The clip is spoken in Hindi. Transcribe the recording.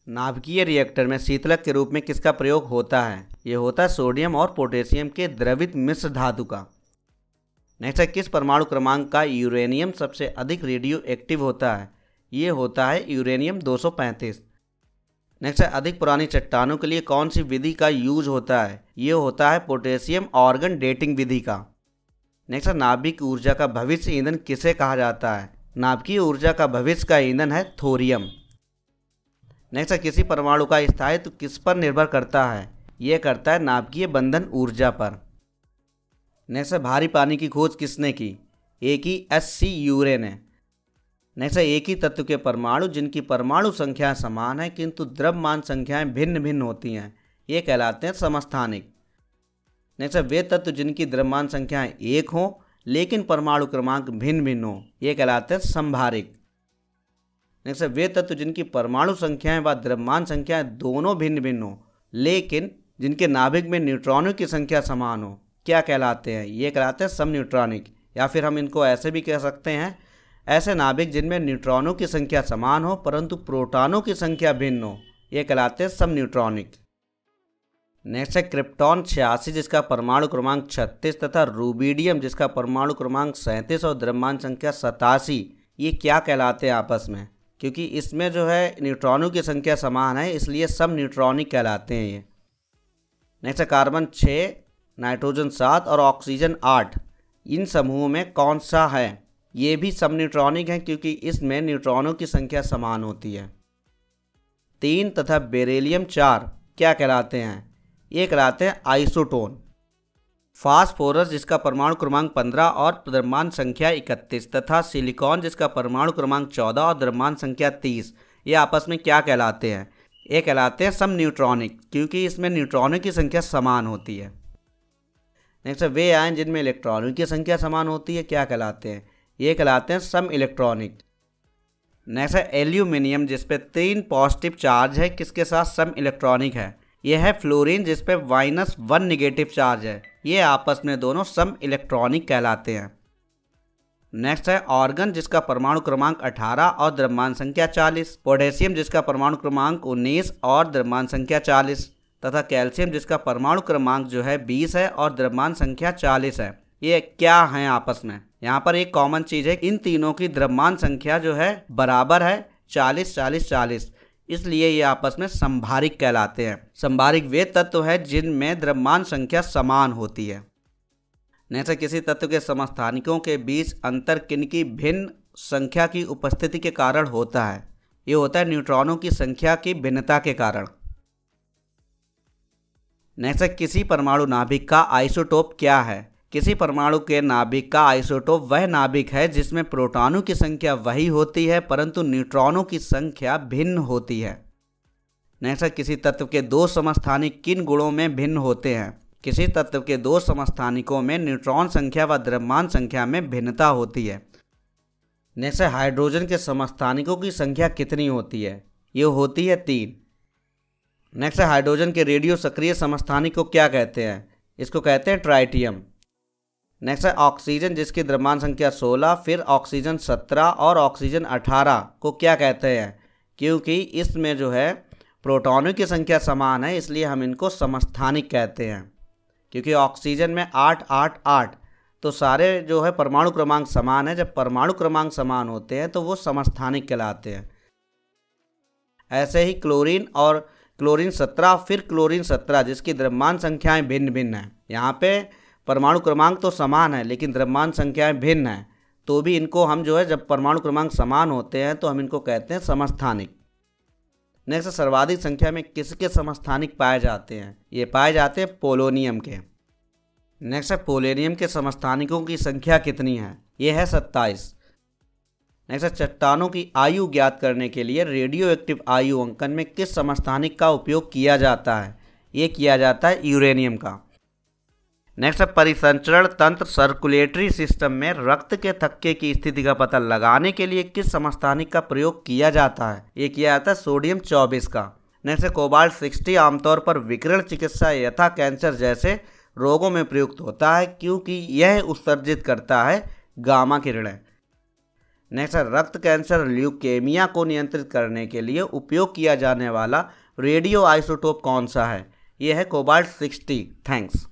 नाभिकीय रिएक्टर में शीतलक के रूप में किसका प्रयोग होता है? ये होता है सोडियम और पोटेशियम के द्रवित मिश्र धातु का। नेक्स्ट है, किस परमाणु क्रमांक का यूरेनियम सबसे अधिक रेडियो एक्टिव होता है? ये होता है यूरेनियम 235। नेक्स्ट है, अधिक पुरानी चट्टानों के लिए कौन सी विधि का यूज होता है? ये होता है पोटेशियम ऑर्गन डेटिंग विधि का। नेक्स्ट है, नाभिक ऊर्जा का भविष्य ईंधन किसे कहा जाता है? नाभिकीय ऊर्जा का भविष्य का ईंधन है थोरियम। नेक्स्ट है, किसी परमाणु का स्थायित्व किस पर निर्भर करता है? यह करता है नाभिकीय बंधन ऊर्जा पर। नेक्स्ट है, भारी पानी की खोज किसने की? AKSC यूरे ने। नेक्स्ट है, एक ही तत्व के परमाणु जिनकी परमाणु संख्याएं समान है किंतु द्रव्यमान संख्याएं भिन्न भिन्न होती हैं, ये कहलाते हैं समस्थानिक। नेक्स्ट है, वे तत्व जिनकी द्रव्यमान संख्याएं एक हों लेकिन परमाणु क्रमांक भिन्न भिन्न हो, ये कहलाते हैं समभारिक। नेक्स्ट है, वे तत्व जिनकी परमाणु संख्याएं व द्रव्यमान संख्याएं दोनों भिन्न भिन्न हो लेकिन जिनके नाभिक में न्यूट्रॉनों की संख्या समान हो, क्या कहलाते हैं? ये कहलाते हैं समन्यूट्रॉनिक। या फिर हम इनको ऐसे भी कह सकते हैं, ऐसे नाभिक जिनमें न्यूट्रॉनों की संख्या समान हो परंतु प्रोटॉनों की संख्या भिन्न हो, ये कहलाते हैं समन्यूट्रॉनिक। नेक्स्ट है, क्रिप्टॉन 86 जिसका परमाणु क्रमांक 36 तथा रूबिडियम जिसका परमाणु क्रमांक 37 और द्रव्यमान संख्या 87, ये क्या कहलाते हैं आपस में? क्योंकि इसमें जो है न्यूट्रॉनों की संख्या समान है इसलिए सब न्यूट्रॉनिक कहलाते हैं ये। नेक्स्ट है, कार्बन 6, नाइट्रोजन 7 और ऑक्सीजन 8, इन समूहों में कौन सा है? ये भी सब न्यूट्रॉनिक हैं क्योंकि इसमें न्यूट्रॉनों की संख्या समान होती है। 3 तथा बेरिलियम 4 क्या कहलाते हैं? ये कहलाते हैं आइसोटोन। फास्फोरस जिसका परमाणु क्रमांक 15 और द्रव्यमान संख्या 31 तथा सिलिकॉन जिसका परमाणु क्रमांक 14 और द्रव्यमान संख्या 30, ये आपस में क्या कहलाते हैं? ये कहलाते हैं सम न्यूट्रॉनिक क्योंकि इसमें न्यूट्रॉनों की संख्या समान होती है। नेक्स्ट है, वे आयन जिनमें इलेक्ट्रॉनों की संख्या समान होती है क्या कहलाते हैं? ये कहलाते हैं सम इलेक्ट्रॉनिक। नेक्स्ट है, एल्यूमिनियम जिस पे 3 पॉजिटिव चार्ज है किसके साथ सम इलेक्ट्रॉनिक है? यह है फ्लोरीन जिस पे -1 निगेटिव चार्ज है, ये आपस में दोनों सम इलेक्ट्रॉनिक कहलाते हैं। नेक्स्ट है, ऑर्गन जिसका परमाणु क्रमांक 18 और द्रव्यमान संख्या 40, पोटेशियम जिसका परमाणु क्रमांक 19 और द्रव्यमान संख्या 40 तथा कैल्शियम जिसका परमाणु क्रमांक जो है 20 है और द्रव्यमान संख्या 40 है, ये क्या हैं आपस में? यहाँ पर एक कॉमन चीज़ है, इन तीनों की द्रव्यमान संख्या जो है बराबर है 40 40 40, इसलिए ये आपस में समभारिक कहलाते हैं। समभारिक वे तत्व है जिनमें द्रव्यमान संख्या समान होती है। नेक्स्ट, किसी तत्व के समस्थानिकों के बीच अंतर किनकी भिन्न संख्या की उपस्थिति के कारण होता है? ये होता है न्यूट्रॉनों की संख्या की भिन्नता के कारण। नेक्स्ट, किसी परमाणु नाभिक का आइसोटोप क्या है? किसी परमाणु के नाभिक का आइसोटोप वह नाभिक है जिसमें प्रोटॉनों की संख्या वही होती है परंतु न्यूट्रॉनों की संख्या भिन्न होती है। नेक्स्ट, किसी तत्व के 2 समस्थानिक किन गुणों में भिन्न होते हैं? किसी तत्व के 2 समस्थानिकों में न्यूट्रॉन संख्या व द्रव्यमान संख्या में भिन्नता होती है। नेक्स्ट, हाइड्रोजन के समस्थानिकों की संख्या कितनी होती है? ये होती है 3। नेक्स्ट, हाइड्रोजन के रेडियो सक्रिय समस्थानिक को क्या कहते हैं? इसको कहते हैं ट्राइटियम। नेक्स्ट है, ऑक्सीजन जिसकी द्रव्यमान संख्या 16, फिर ऑक्सीजन 17 और ऑक्सीजन 18 को क्या कहते हैं? क्योंकि इसमें जो है प्रोटॉनों की संख्या समान है इसलिए हम इनको समस्थानिक कहते हैं। क्योंकि ऑक्सीजन में 8 8 8, तो सारे जो है परमाणु क्रमांक समान है। जब परमाणु क्रमांक समान होते हैं तो वो समस्थानिक कहलाते हैं। ऐसे ही क्लोरीन और क्लोरीन 17 फिर क्लोरीन 17 जिसकी द्रव्यमान संख्याएं भिन्न भिन्न हैं। यहाँ पे परमाणु क्रमांक तो समान है लेकिन द्रव्यमान संख्याएं भिन्न हैं, तो भी इनको हम जो है जब परमाणु क्रमांक समान होते हैं तो हम इनको कहते हैं समस्थानिक। नेक्स्ट, सर्वाधिक संख्या में किसके समस्थानिक पाए जाते हैं? ये पाए जाते हैं पोलोनियम के। नेक्स्ट है, पोलोनियम के समस्थानिकों की संख्या कितनी है? ये है 27। नेक्स्ट, चट्टानों की आयु ज्ञात करने के लिए रेडियो एक्टिव आयु अंकन में किस समस्थानिक का उपयोग किया जाता है? ये किया जाता है यूरेनियम का। नेक्स्ट, परिसंचरण तंत्र सर्कुलेटरी सिस्टम में रक्त के थक्के की स्थिति का पता लगाने के लिए किस समस्थानिक का प्रयोग किया जाता है? ये किया जाता है सोडियम 24 का। नेक्स्ट, कोबाल्ट 60 आमतौर पर विकिरण चिकित्सा यथा कैंसर जैसे रोगों में प्रयुक्त होता है क्योंकि यह उत्सर्जित करता है गामा किरणें। नेक्स्ट है रक्त कैंसर ल्यूकेमिया को नियंत्रित करने के लिए उपयोग किया जाने वाला रेडियो आइसोटोप कौन सा है? ये है कोबाल्ट 60। थैंक्स।